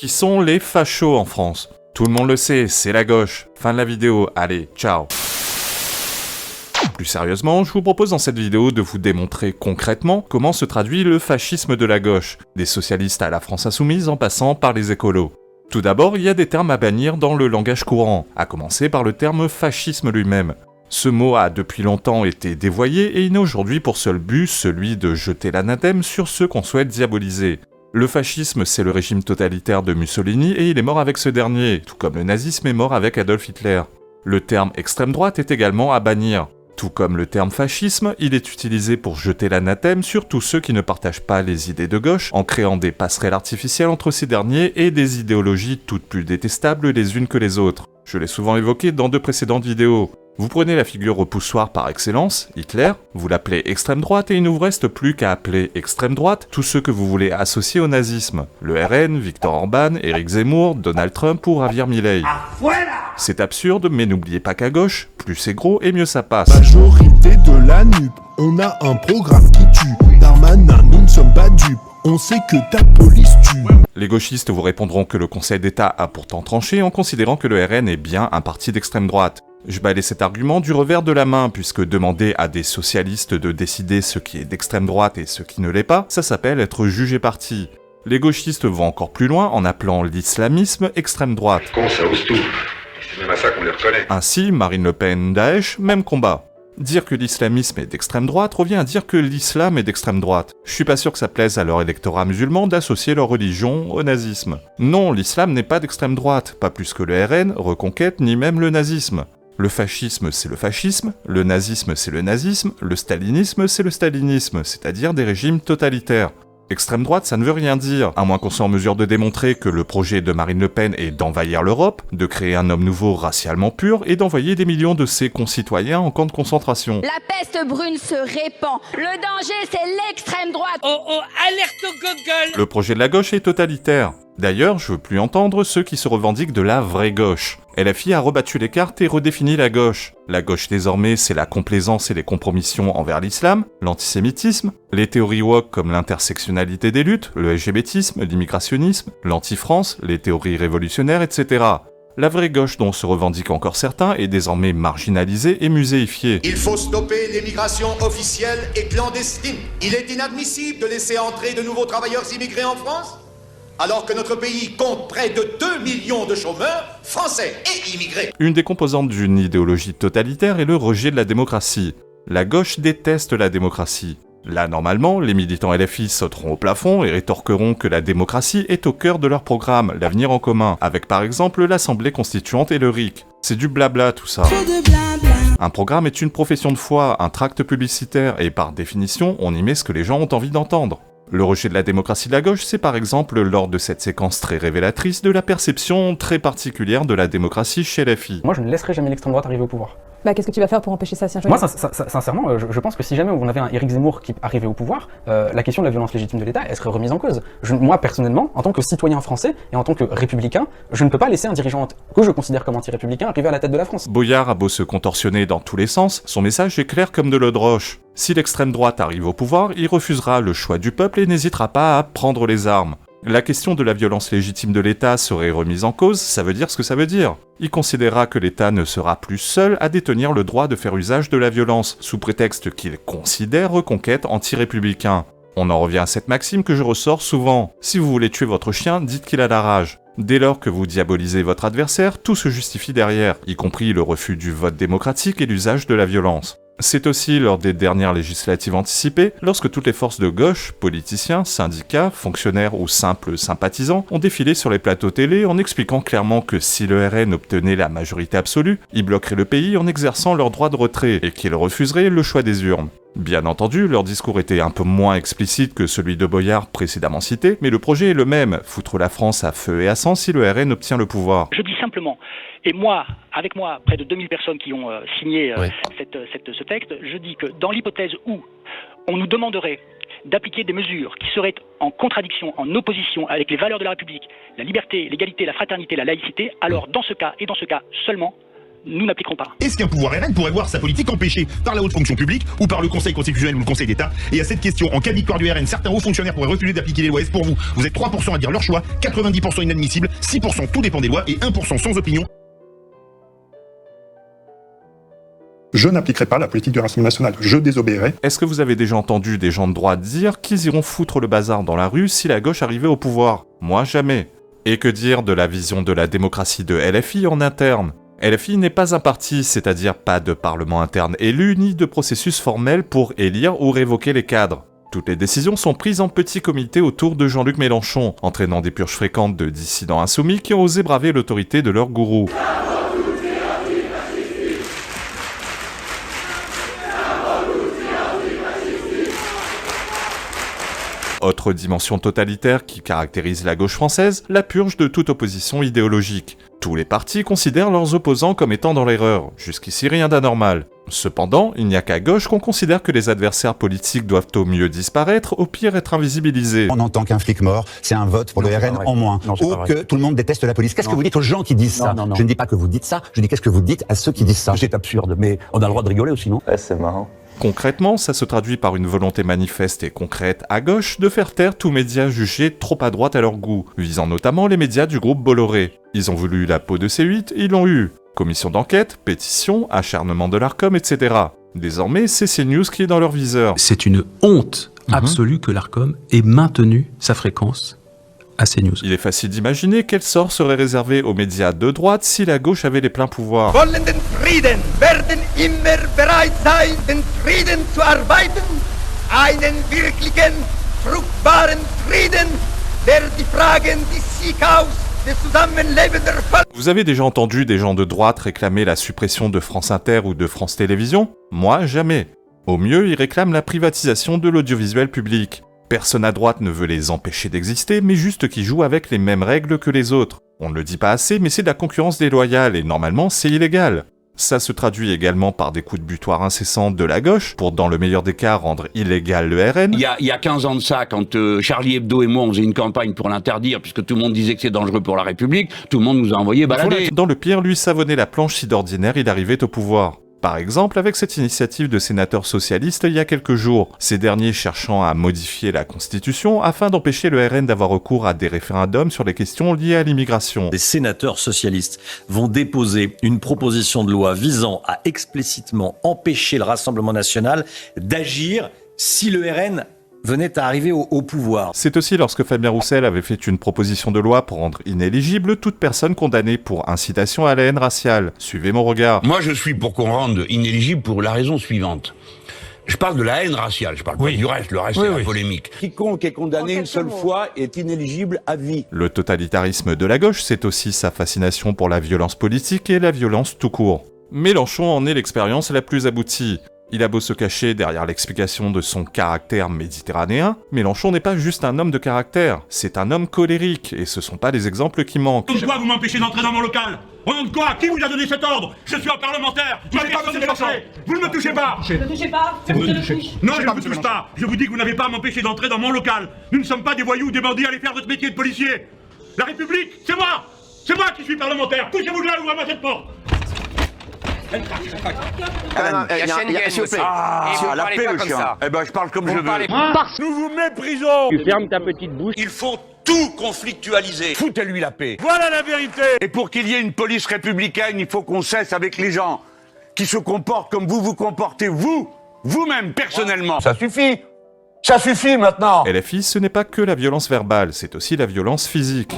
Qui sont les fachos en France? Tout le monde le sait, c'est la gauche. Fin de la vidéo, allez, ciao. Plus sérieusement, je vous propose dans cette vidéo de vous démontrer concrètement comment se traduit le fascisme de la gauche, des socialistes à la France insoumise en passant par les écolos. Tout d'abord, il y a des termes à bannir dans le langage courant, à commencer par le terme fascisme lui-même. Ce mot a depuis longtemps été dévoyé et il n'a aujourd'hui pour seul but celui de jeter l'anathème sur ceux qu'on souhaite diaboliser. Le fascisme, c'est le régime totalitaire de Mussolini et il est mort avec ce dernier, tout comme le nazisme est mort avec Adolf Hitler. Le terme extrême droite est également à bannir. Tout comme le terme fascisme, il est utilisé pour jeter l'anathème sur tous ceux qui ne partagent pas les idées de gauche, en créant des passerelles artificielles entre ces derniers et des idéologies toutes plus détestables les unes que les autres. Je l'ai souvent évoqué dans de précédentes vidéos. Vous prenez la figure repoussoire par excellence, Hitler, vous l'appelez extrême droite et il ne vous reste plus qu'à appeler extrême droite tous ceux que vous voulez associer au nazisme. Le RN, Viktor Orban, Éric Zemmour, Donald Trump ou Javier Milei. C'est absurde, mais n'oubliez pas qu'à gauche, plus c'est gros et mieux ça passe. Majorité de la NUP, on a un programme qui tue. Darmanin, nous ne sommes pas dupes, on sait que ta police tue. Les gauchistes vous répondront que le Conseil d'État a pourtant tranché en considérant que le RN est bien un parti d'extrême droite. Je balaye cet argument du revers de la main, puisque demander à des socialistes de décider ce qui est d'extrême droite et ce qui ne l'est pas, ça s'appelle être jugé parti. Les gauchistes vont encore plus loin en appelant l'islamisme extrême droite. Con, ça ose tout. C'est même à ça qu'on les reconnaît. Ainsi, Marine Le Pen, Daesh, même combat. Dire que l'islamisme est d'extrême droite revient à dire que l'islam est d'extrême droite. Je suis pas sûr que ça plaise à leur électorat musulman d'associer leur religion au nazisme. Non, l'islam n'est pas d'extrême droite, pas plus que le RN, Reconquête, ni même le nazisme. Le fascisme, c'est le fascisme, le nazisme, c'est le nazisme, le stalinisme, c'est le stalinisme, c'est-à-dire des régimes totalitaires. Extrême droite, ça ne veut rien dire, à moins qu'on soit en mesure de démontrer que le projet de Marine Le Pen est d'envahir l'Europe, de créer un homme nouveau racialement pur et d'envoyer des millions de ses concitoyens en camp de concentration. La peste brune se répand. Le danger, c'est l'extrême droite. Oh, alerte au Google. Le projet de la gauche est totalitaire. D'ailleurs, je veux plus entendre ceux qui se revendiquent de la vraie gauche. LFI a rebattu les cartes et redéfini la gauche. La gauche désormais, c'est la complaisance et les compromissions envers l'islam, l'antisémitisme, les théories woke comme l'intersectionnalité des luttes, le LGBTisme, l'immigrationnisme, l'anti-France, les théories révolutionnaires, etc. La vraie gauche dont se revendiquent encore certains est désormais marginalisée et muséifiée. Il faut stopper l'immigration officielle et clandestine. Il est inadmissible de laisser entrer de nouveaux travailleurs immigrés en France, alors que notre pays compte près de 2 millions de chômeurs français et immigrés. Une des composantes d'une idéologie totalitaire est le rejet de la démocratie. La gauche déteste la démocratie. Là, normalement, les militants LFI sauteront au plafond et rétorqueront que la démocratie est au cœur de leur programme, l'avenir en commun, avec par exemple l'Assemblée constituante et le RIC. C'est du blabla tout ça. Un programme est une profession de foi, un tract publicitaire, et par définition, on y met ce que les gens ont envie d'entendre. Le rejet de la démocratie de la gauche, c'est par exemple lors de cette séquence très révélatrice de la perception très particulière de la démocratie chez LFI. Moi, je ne laisserai jamais l'extrême droite arriver au pouvoir. Bah, qu'est-ce que tu vas faire pour empêcher ça, si un jour? Moi, sincèrement, je pense que si jamais on avait un Éric Zemmour qui arrivait au pouvoir, la question de la violence légitime de l'État, elle serait remise en cause. Moi, personnellement, en tant que citoyen français et en tant que républicain, je ne peux pas laisser un dirigeant que je considère comme anti-républicain arriver à la tête de la France. Boyard a beau se contorsionner dans tous les sens, son message est clair comme de l'eau de roche. Si l'extrême droite arrive au pouvoir, il refusera le choix du peuple et n'hésitera pas à prendre les armes. La question de la violence légitime de l'État serait remise en cause, ça veut dire ce que ça veut dire. Il considérera que l'État ne sera plus seul à détenir le droit de faire usage de la violence, sous prétexte qu'il considère Reconquête anti-républicain. On en revient à cette maxime que je ressors souvent. Si vous voulez tuer votre chien, dites qu'il a la rage. Dès lors que vous diabolisez votre adversaire, tout se justifie derrière, y compris le refus du vote démocratique et l'usage de la violence. C'est aussi lors des dernières législatives anticipées, lorsque toutes les forces de gauche, politiciens, syndicats, fonctionnaires ou simples sympathisants, ont défilé sur les plateaux télé en expliquant clairement que si le RN obtenait la majorité absolue, ils bloqueraient le pays en exerçant leur droit de retrait et qu'ils refuseraient le choix des urnes. Bien entendu, leur discours était un peu moins explicite que celui de Boyard précédemment cité, mais le projet est le même, foutre la France à feu et à sang si le RN obtient le pouvoir. Je dis simplement, et moi, avec moi, près de 2000 personnes qui ont signé ce texte, je dis que dans l'hypothèse où on nous demanderait d'appliquer des mesures qui seraient en contradiction, en opposition avec les valeurs de la République, la liberté, l'égalité, la fraternité, la laïcité, alors dans ce cas, et dans ce cas seulement, nous n'appliquerons pas. Est-ce qu'un pouvoir RN pourrait voir sa politique empêchée par la haute fonction publique ou par le Conseil constitutionnel ou le Conseil d'État? Et à cette question, en cas de victoire du RN, certains hauts fonctionnaires pourraient refuser d'appliquer les lois. Est-ce pour vous? Vous êtes 3% à dire leur choix, 90% inadmissible, 6% tout dépend des lois et 1% sans opinion. Je n'appliquerai pas la politique du Rassemblement national, je désobéirai. Est-ce que vous avez déjà entendu des gens de droite dire qu'ils iront foutre le bazar dans la rue si la gauche arrivait au pouvoir? Moi, jamais. Et que dire de la vision de la démocratie de LFI en interne? LFI n'est pas un parti, c'est-à-dire pas de parlement interne élu, ni de processus formel pour élire ou révoquer les cadres. Toutes les décisions sont prises en petit comité autour de Jean-Luc Mélenchon, entraînant des purges fréquentes de dissidents insoumis qui ont osé braver l'autorité de leur gourou. Autre dimension totalitaire qui caractérise la gauche française, la purge de toute opposition idéologique. Tous les partis considèrent leurs opposants comme étant dans l'erreur, jusqu'ici rien d'anormal. Cependant, il n'y a qu'à gauche qu'on considère que les adversaires politiques doivent au mieux disparaître, au pire être invisibilisés. On entend qu'un flic mort, c'est un vote pour le RN en moins, ou que tout le monde déteste la police. Qu'est-ce que vous dites aux gens qui disent ça? Je ne dis pas que vous dites ça, je dis qu'est-ce que vous dites à ceux qui disent ça. C'est absurde, mais on a le droit de rigoler aussi, non? Ouais, c'est marrant. Concrètement, ça se traduit par une volonté manifeste et concrète à gauche de faire taire tous médias jugés trop à droite à leur goût, visant notamment les médias du groupe Bolloré. Ils ont voulu la peau de C8, ils l'ont eu. Commission d'enquête, pétition, acharnement de l'Arcom, etc. Désormais, c'est CNews qui est dans leur viseur. C'est une honte absolue que l'Arcom ait maintenu sa fréquence à CNews. Il est facile d'imaginer quel sort serait réservé aux médias de droite si la gauche avait les pleins pouvoirs. Wollen den Frieden, werden immer bereit sein, den Frieden zu arbeiten, einen wirklichen, fruchtbaren Frieden, der die Fragen des Sieghaus, des Zusammenlebens der Völker... Vous avez déjà entendu des gens de droite réclamer la suppression de France Inter ou de France Télévisions? Moi, jamais. Au mieux, ils réclament la privatisation de l'audiovisuel public. Personne à droite ne veut les empêcher d'exister, mais juste qu'ils jouent avec les mêmes règles que les autres. On ne le dit pas assez, mais c'est de la concurrence déloyale, et normalement c'est illégal. Ça se traduit également par des coups de butoir incessants de la gauche, pour dans le meilleur des cas rendre illégal le RN. Il y a 15 ans de ça, quand Charlie Hebdo et moi on faisait une campagne pour l'interdire, puisque tout le monde disait que c'est dangereux pour la République, tout le monde nous a envoyé balader. Dans le pire, lui savonnait la planche si d'ordinaire il arrivait au pouvoir. Par exemple, avec cette initiative de sénateurs socialistes il y a quelques jours, ces derniers cherchant à modifier la Constitution afin d'empêcher le RN d'avoir recours à des référendums sur les questions liées à l'immigration. Des sénateurs socialistes vont déposer une proposition de loi visant à explicitement empêcher le Rassemblement national d'agir si le RN venait à arriver au pouvoir. C'est aussi lorsque Fabien Roussel avait fait une proposition de loi pour rendre inéligible toute personne condamnée pour incitation à la haine raciale. Suivez mon regard. Moi, je suis pour qu'on rende inéligible pour la raison suivante. Je parle de la haine raciale, je parle pas du reste, le reste c'est la polémique. Quiconque est condamné une seule fois est inéligible à vie. Le totalitarisme de la gauche, c'est aussi sa fascination pour la violence politique et la violence tout court. Mélenchon en est l'expérience la plus aboutie. Il a beau se cacher derrière l'explication de son caractère méditerranéen, Mélenchon n'est pas juste un homme de caractère, c'est un homme colérique, et ce sont pas des exemples qui manquent. Pourquoi vous m'empêchez d'entrer dans mon local? Au nom de quoi? Qui vous a donné cet ordre? Je suis un parlementaire. Vous n'avez pas me toucher. Vous ne me touchez pas. Ne me touchez pas. Non, je ne vous touche pas. Je vous dis que vous n'avez pas à m'empêcher d'entrer dans mon local. Nous ne sommes pas des voyous, des bandits, allez faire votre métier de policier. La République, c'est moi. C'est moi qui suis parlementaire. Touchez-vous là, ouvrez-moi cette porte. S'il vous plaît. La paix, le chien. Eh ben, je parle comme je veux. Nous vous méprisons. Tu fermes ta petite bouche. Il faut tout conflictualiser. Foutez-lui la paix. Voilà la vérité. Et pour qu'il y ait une police républicaine, il faut qu'on cesse avec les gens qui se comportent comme vous vous comportez, vous-même, personnellement. Ça suffit. Ça suffit maintenant. LFI, ce n'est pas que la violence verbale, c'est aussi la violence physique.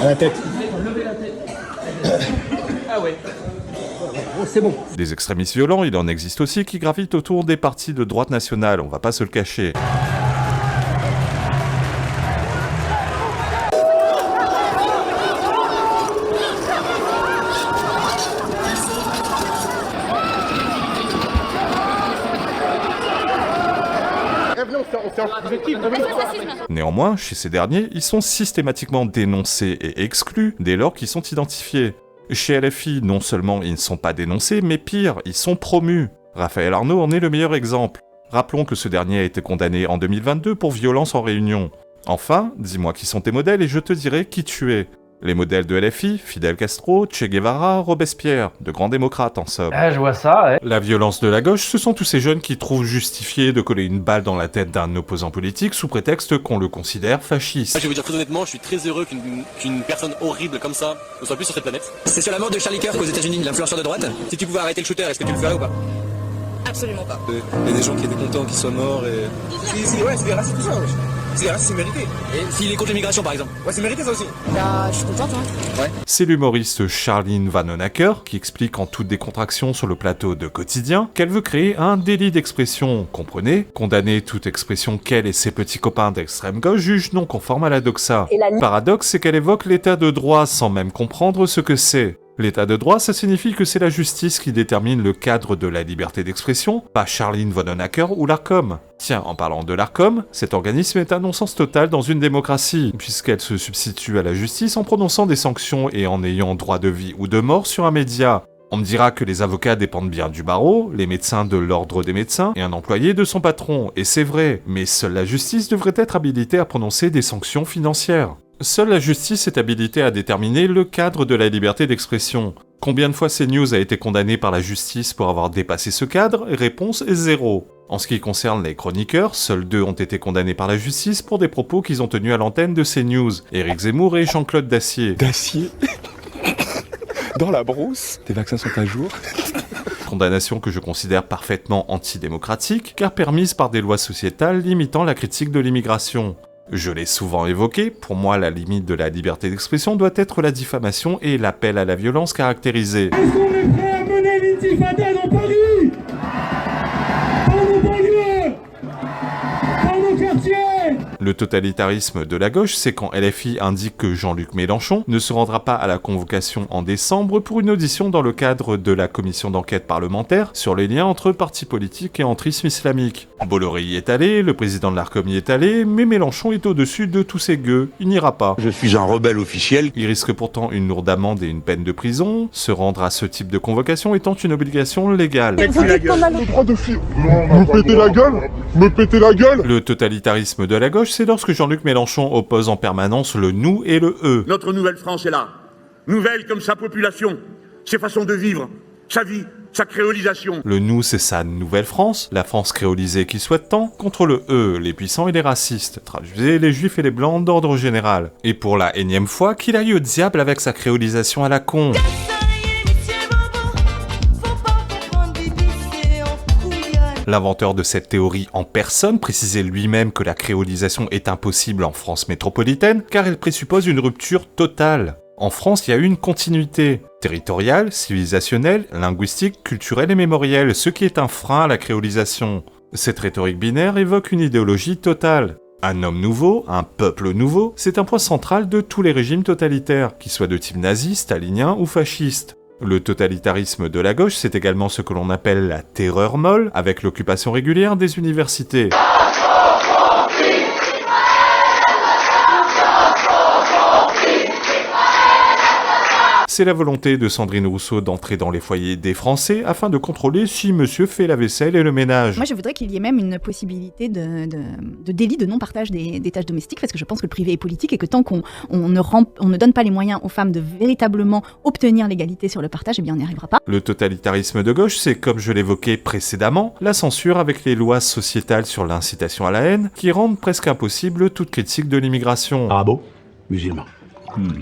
À la tête. Ah ouais. C'est bon. Des extrémistes violents, il en existe aussi qui gravitent autour des partis de droite nationale, on va pas se le cacher. Néanmoins, chez ces derniers, ils sont systématiquement dénoncés et exclus dès lors qu'ils sont identifiés. Chez LFI, non seulement ils ne sont pas dénoncés, mais pire, ils sont promus. Raphaël Arnaud en est le meilleur exemple. Rappelons que ce dernier a été condamné en 2022 pour violence en réunion. Enfin, dis-moi qui sont tes modèles et je te dirai qui tu es. Les modèles de LFI, Fidel Castro, Che Guevara, Robespierre, de grands démocrates en somme. Je vois ça, La violence de la gauche, ce sont tous ces jeunes qui trouvent justifié de coller une balle dans la tête d'un opposant politique sous prétexte qu'on le considère fasciste. Je vais vous dire très honnêtement, je suis très heureux qu'une personne horrible comme ça ne soit plus sur cette planète. C'est sur la mort de Charlie Kirk aux États-Unis, l'influenceur de droite. Si tu pouvais arrêter le shooter, est-ce que tu le ferais ou pas? Absolument pas. Il y a des gens qui étaient contents qu'il soit mort et... Ouais, c'est des racistes tout ça, ouais. C'est des racistes, c'est mérité. Et s'il est contre l'immigration par exemple? Ouais, c'est mérité ça aussi. Bah, je suis contente, hein. Ouais. C'est l'humoriste Charline Vanhoenacker qui explique en toute décontraction sur le plateau de Quotidien qu'elle veut créer un délit d'expression, comprenez? Condamner toute expression qu'elle et ses petits copains d'extrême gauche jugent non conforme à la doxa. Le paradoxe, c'est qu'elle évoque l'état de droit sans même comprendre ce que c'est. L'état de droit, ça signifie que c'est la justice qui détermine le cadre de la liberté d'expression, pas Charline Vanhoenacker ou l'Arcom. Tiens, en parlant de l'Arcom, cet organisme est un non-sens total dans une démocratie, puisqu'elle se substitue à la justice en prononçant des sanctions et en ayant droit de vie ou de mort sur un média. On me dira que les avocats dépendent bien du barreau, les médecins de l'ordre des médecins, et un employé de son patron, et c'est vrai, mais seule la justice devrait être habilitée à prononcer des sanctions financières. Seule la justice est habilitée à déterminer le cadre de la liberté d'expression. Combien de fois CNews a été condamné par la justice pour avoir dépassé ce cadre? Réponse est 0. En ce qui concerne les chroniqueurs, seuls 2 ont été condamnés par la justice pour des propos qu'ils ont tenus à l'antenne de CNews, Éric Zemmour et Jean-Claude Dacier. Dacier? Dans la brousse? Tes vaccins sont à jour? Condamnation que je considère parfaitement antidémocratique, car permise par des lois sociétales limitant la critique de l'immigration. Je l'ai souvent évoqué, pour moi la limite de la liberté d'expression doit être la diffamation et l'appel à la violence caractérisée. Est-ce qu'on est prêt à mener l'intifada dans Paris? Dans nos banlieues? Dans nos quartiers? Le totalitarisme de la gauche, c'est quand LFI indique que Jean-Luc Mélenchon ne se rendra pas à la convocation en décembre pour une audition dans le cadre de la commission d'enquête parlementaire sur les liens entre partis politiques et entrisme islamique. Bolloré y est allé, le président de l'Arcom y est allé, mais Mélenchon est au-dessus de tous ces gueux, il n'ira pas. Je suis un rebelle officiel. Il risque pourtant une lourde amende et une peine de prison, se rendre à ce type de convocation étant une obligation légale. Le droit de fille. Me péter la gueule? Me péter la gueule? Le totalitarisme de la gauche, c'est lorsque Jean-Luc Mélenchon oppose en permanence le nous et le eux. Notre nouvelle France est là. Nouvelle comme sa population, ses façons de vivre, sa vie, sa créolisation. Le nous, c'est sa nouvelle France, la France créolisée qu'il souhaite tant, contre le eux, les puissants et les racistes, traduisez les juifs et les blancs d'ordre général. Et pour la énième fois, qu'il aille au diable avec sa créolisation à la con. L'inventeur de cette théorie en personne précisait lui-même que la créolisation est impossible en France métropolitaine car elle présuppose une rupture totale. En France, il y a eu une continuité territoriale, civilisationnelle, linguistique, culturelle et mémorielle, ce qui est un frein à la créolisation. Cette rhétorique binaire évoque une idéologie totale. Un homme nouveau, un peuple nouveau, c'est un point central de tous les régimes totalitaires, qu'ils soient de type nazi, stalinien ou fasciste. Le totalitarisme de la gauche, c'est également ce que l'on appelle la terreur molle, avec l'occupation régulière des universités. C'est la volonté de Sandrine Rousseau d'entrer dans les foyers des Français afin de contrôler si monsieur fait la vaisselle et le ménage. Moi, je voudrais qu'il y ait même une possibilité de délit de non-partage des tâches domestiques, parce que je pense que le privé est politique et que tant qu'on ne donne pas les moyens aux femmes de véritablement obtenir l'égalité sur le partage, eh bien on n'y arrivera pas. Le totalitarisme de gauche, c'est, comme je l'évoquais précédemment, la censure avec les lois sociétales sur l'incitation à la haine qui rendent presque impossible toute critique de l'immigration. Arabo, musulman.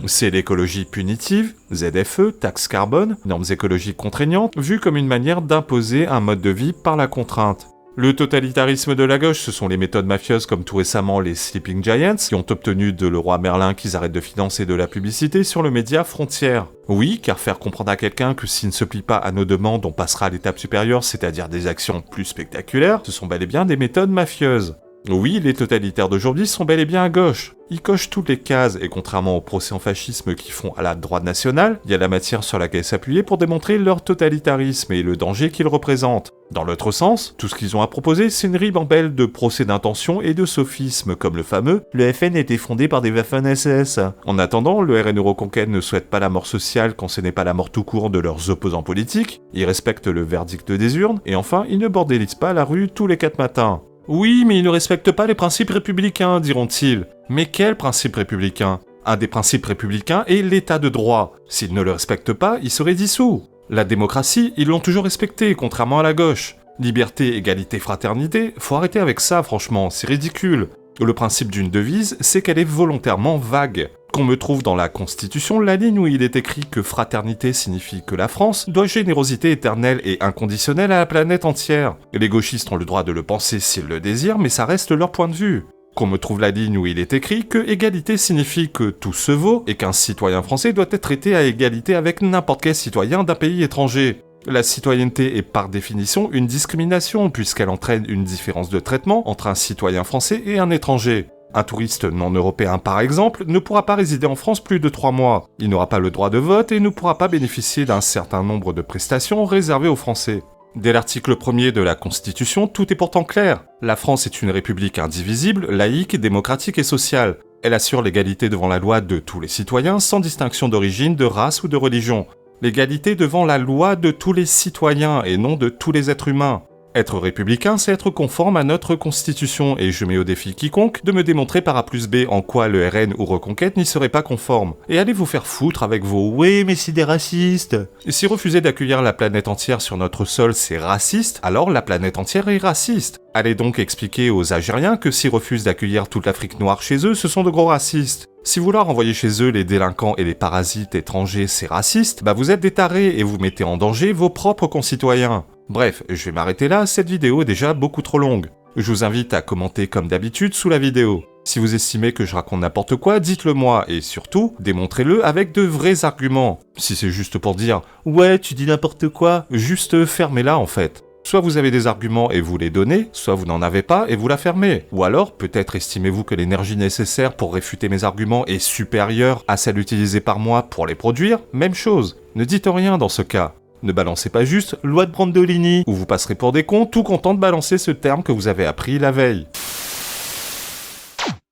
C'est l'écologie punitive, ZFE, taxe carbone, normes écologiques contraignantes, vues comme une manière d'imposer un mode de vie par la contrainte. Le totalitarisme de la gauche, ce sont les méthodes mafieuses comme tout récemment les Sleeping Giants, qui ont obtenu de Leroy Merlin qu'ils arrêtent de financer de la publicité sur le média Frontières. Oui, car faire comprendre à quelqu'un que s'il ne se plie pas à nos demandes, on passera à l'étape supérieure, c'est-à-dire des actions plus spectaculaires, ce sont bel et bien des méthodes mafieuses. Oui, les totalitaires d'aujourd'hui sont bel et bien à gauche. Ils cochent toutes les cases et contrairement aux procès en fascisme qui font à la droite nationale, il y a la matière sur laquelle s'appuyer pour démontrer leur totalitarisme et le danger qu'ils représentent. Dans l'autre sens, tout ce qu'ils ont à proposer, c'est une ribambelle de procès d'intention et de sophismes, comme le fameux « le FN a été fondé par des Waffen-SS ». En attendant, le RN Euroconquête ne souhaite pas la mort sociale quand ce n'est pas la mort tout court de leurs opposants politiques, ils respectent le verdict des urnes, et enfin, ils ne bordélisent pas la rue tous les 4 matins. Oui, mais ils ne respectent pas les principes républicains, diront-ils. Mais quels principes républicains? Un des principes républicains est l'état de droit. S'ils ne le respectent pas, ils seraient dissous. La démocratie, ils l'ont toujours respectée, contrairement à la gauche. Liberté, égalité, fraternité, faut arrêter avec ça, franchement, c'est ridicule. Le principe d'une devise, c'est qu'elle est volontairement vague. Qu'on me trouve dans la Constitution la ligne où il est écrit que fraternité signifie que la France doit générosité éternelle et inconditionnelle à la planète entière. Les gauchistes ont le droit de le penser s'ils le désirent, mais ça reste leur point de vue. Qu'on me trouve la ligne où il est écrit que égalité signifie que tout se vaut et qu'un citoyen français doit être traité à égalité avec n'importe quel citoyen d'un pays étranger. La citoyenneté est par définition une discrimination puisqu'elle entraîne une différence de traitement entre un citoyen français et un étranger. Un touriste non européen par exemple ne pourra pas résider en France plus de 3 mois. Il n'aura pas le droit de vote et ne pourra pas bénéficier d'un certain nombre de prestations réservées aux Français. Dès l'article 1er de la Constitution, tout est pourtant clair. La France est une république indivisible, laïque, démocratique et sociale. Elle assure l'égalité devant la loi de tous les citoyens sans distinction d'origine, de race ou de religion. L'égalité devant la loi de tous les citoyens et non de tous les êtres humains. Être républicain, c'est être conforme à notre Constitution, et je mets au défi quiconque de me démontrer par A plus B en quoi le RN ou Reconquête n'y serait pas conforme. Et allez vous faire foutre avec vos « ouais, mais c'est des racistes ». Si refuser d'accueillir la planète entière sur notre sol, c'est raciste, alors la planète entière est raciste. Allez donc expliquer aux Algériens que s'ils refusent d'accueillir toute l'Afrique noire chez eux, ce sont de gros racistes. Si vous leur envoyez chez eux les délinquants et les parasites étrangers, c'est raciste, bah vous êtes des tarés et vous mettez en danger vos propres concitoyens. Bref, je vais m'arrêter là, cette vidéo est déjà beaucoup trop longue. Je vous invite à commenter comme d'habitude sous la vidéo. Si vous estimez que je raconte n'importe quoi, dites-le moi, et surtout, démontrez-le avec de vrais arguments. Si c'est juste pour dire « ouais, tu dis n'importe quoi », juste fermez-la en fait. Soit vous avez des arguments et vous les donnez, soit vous n'en avez pas et vous la fermez. Ou alors, peut-être estimez-vous que l'énergie nécessaire pour réfuter mes arguments est supérieure à celle utilisée par moi pour les produire, même chose. Ne dites rien dans ce cas. Ne balancez pas juste « loi de Brandolini » ou vous passerez pour des cons tout content de balancer ce terme que vous avez appris la veille.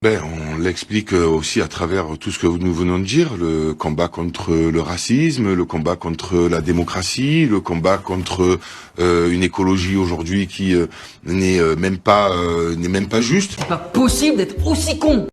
On l'explique aussi à travers tout ce que nous venons de dire, le combat contre le racisme, le combat contre la démocratie, le combat contre une écologie aujourd'hui qui n'est même pas juste. C'est pas possible d'être aussi con.